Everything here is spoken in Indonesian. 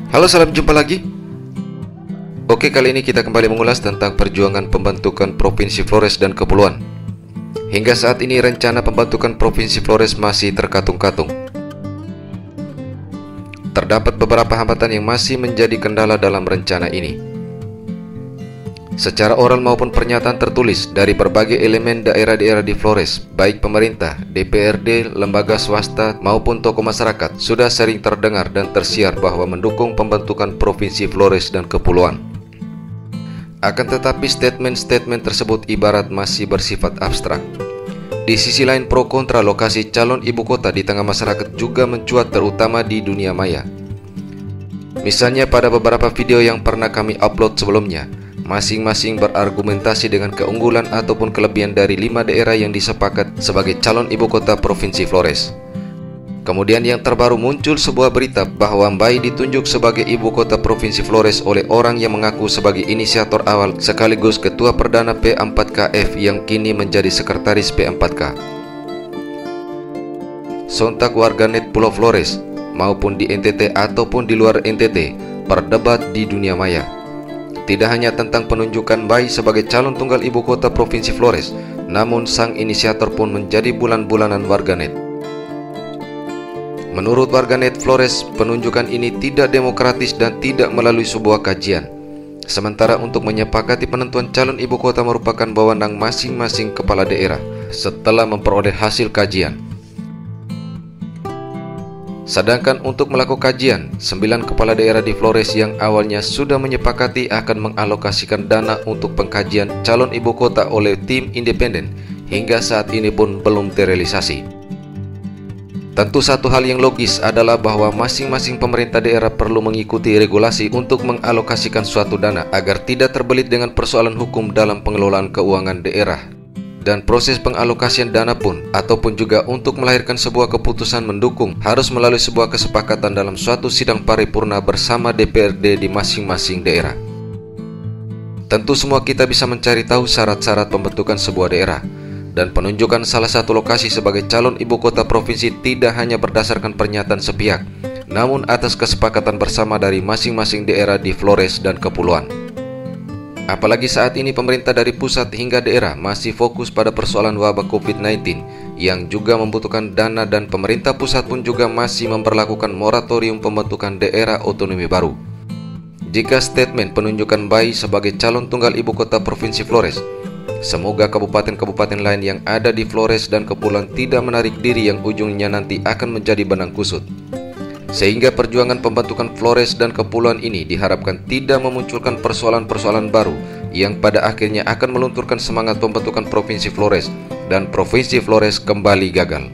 Halo, salam jumpa lagi. Oke, kali ini kita kembali mengulas tentang perjuangan pembentukan Provinsi Flores dan Kepulauan. Hingga saat ini rencana pembentukan Provinsi Flores masih terkatung-katung. Terdapat beberapa hambatan yang masih menjadi kendala dalam rencana ini. Secara oral maupun pernyataan tertulis dari berbagai elemen daerah-daerah di Flores, baik pemerintah, DPRD, lembaga swasta, maupun tokoh masyarakat, sudah sering terdengar dan tersiar bahwa mendukung pembentukan Provinsi Flores dan Kepulauan. Akan tetapi statement-statement tersebut ibarat masih bersifat abstrak. Di sisi lain, pro kontra lokasi calon ibu kota di tengah masyarakat juga mencuat, terutama di dunia maya. Misalnya pada beberapa video yang pernah kami upload sebelumnya, masing-masing berargumentasi dengan keunggulan ataupun kelebihan dari 5 daerah yang disepakat sebagai calon ibu kota Provinsi Flores. Kemudian yang terbaru muncul sebuah berita bahwa Mbai ditunjuk sebagai ibu kota Provinsi Flores oleh orang yang mengaku sebagai inisiator awal sekaligus ketua perdana P4KF yang kini menjadi sekretaris P4K. Sontak warganet Pulau Flores maupun di NTT ataupun di luar NTT berdebat di dunia maya. Tidak hanya tentang penunjukan Mbai sebagai calon tunggal ibu kota Provinsi Flores, namun sang inisiator pun menjadi bulan-bulanan warganet. Menurut warganet Flores, penunjukan ini tidak demokratis dan tidak melalui sebuah kajian. Sementara untuk menyepakati penentuan calon ibu kota merupakan wewenang masing-masing kepala daerah setelah memperoleh hasil kajian. Sedangkan untuk melakukan kajian, 9 kepala daerah di Flores yang awalnya sudah menyepakati akan mengalokasikan dana untuk pengkajian calon ibu kota oleh tim independen, hingga saat ini pun belum terrealisasi. Tentu satu hal yang logis adalah bahwa masing-masing pemerintah daerah perlu mengikuti regulasi untuk mengalokasikan suatu dana agar tidak terbelit dengan persoalan hukum dalam pengelolaan keuangan daerah. Dan proses pengalokasian dana pun ataupun juga untuk melahirkan sebuah keputusan mendukung harus melalui sebuah kesepakatan dalam suatu sidang paripurna bersama DPRD di masing-masing daerah. Tentu semua kita bisa mencari tahu syarat-syarat pembentukan sebuah daerah, dan penunjukan salah satu lokasi sebagai calon ibu kota provinsi tidak hanya berdasarkan pernyataan sepihak, namun atas kesepakatan bersama dari masing-masing daerah di Flores dan Kepulauan. Apalagi saat ini pemerintah dari pusat hingga daerah masih fokus pada persoalan wabah COVID-19 yang juga membutuhkan dana, dan pemerintah pusat pun juga masih memberlakukan moratorium pembentukan daerah otonomi baru. Jika statement penunjukan Mbai sebagai calon tunggal ibu kota Provinsi Flores, semoga kabupaten-kabupaten lain yang ada di Flores dan Kepulauan tidak menarik diri yang ujungnya nanti akan menjadi benang kusut. Sehingga perjuangan pembentukan Flores dan Kepulauan ini diharapkan tidak memunculkan persoalan-persoalan baru yang pada akhirnya akan melunturkan semangat pembentukan Provinsi Flores dan Provinsi Flores kembali gagal.